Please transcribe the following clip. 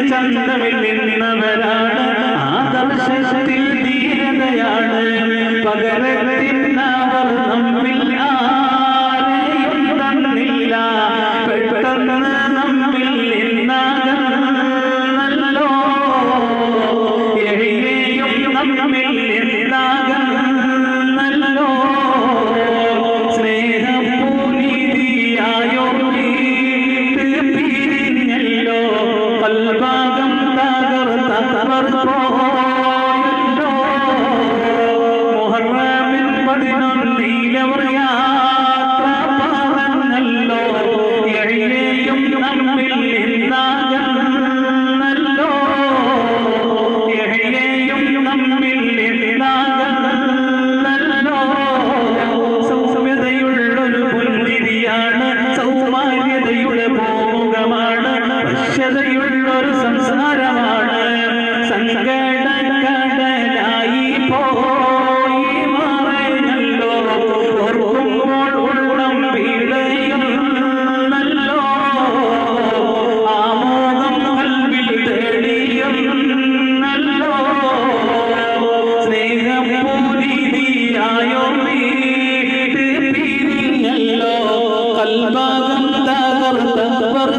ചന്തമിൽ നിന്നവരാണ്, ആദർശത്തിൽ ധീരതയാണ് പകരത്തിനവർ നമ്മിൽ ആരെയും തന്നില്ല. പെട്ടെന്ന് നമ്മിൽ നിന്നാകന്നല്ലോ, എഴിയെയും നമ്മിൽ നിന്നാകന്നല്ലോ. സ്നേഹപൂനിധിയായോ പിരിഞ്ഞല്ലോ, പൽഭാഗം തകർത്തവർ പോയല്ലോ. മുഹറമിൻ 11 യാത്ര പറഞ്ഞല്ലോ, എഴിയെയും നമ്മിൽ നിന്നാകന്നല്ലോ, എഴിയെയും നമ്മിൽ നിന്നാകന്നല്ലോ. സൗമ്യതയുള്ളൊരു പുഞ്ചിരിയാണ്, സൗമാര്യതയുടെ പോമുഖമാണ്, വശ്യതയുള്ളൊരു സംസാരമാണ്. സങ്കടക്കടലായി പോയി മറഞ്ഞല്ലോ, ഓർക്കുമ്പോൾ ഉള്ളം പിടയുന്നല്ലോ. ആമോദം കൽവിൽ തെളിയുന്നല്ലോ. സ്നേഹപൂരിതിയായോ പിരിഞ്ഞല്ലോ, കൽഭാഗം തകർത്തവർ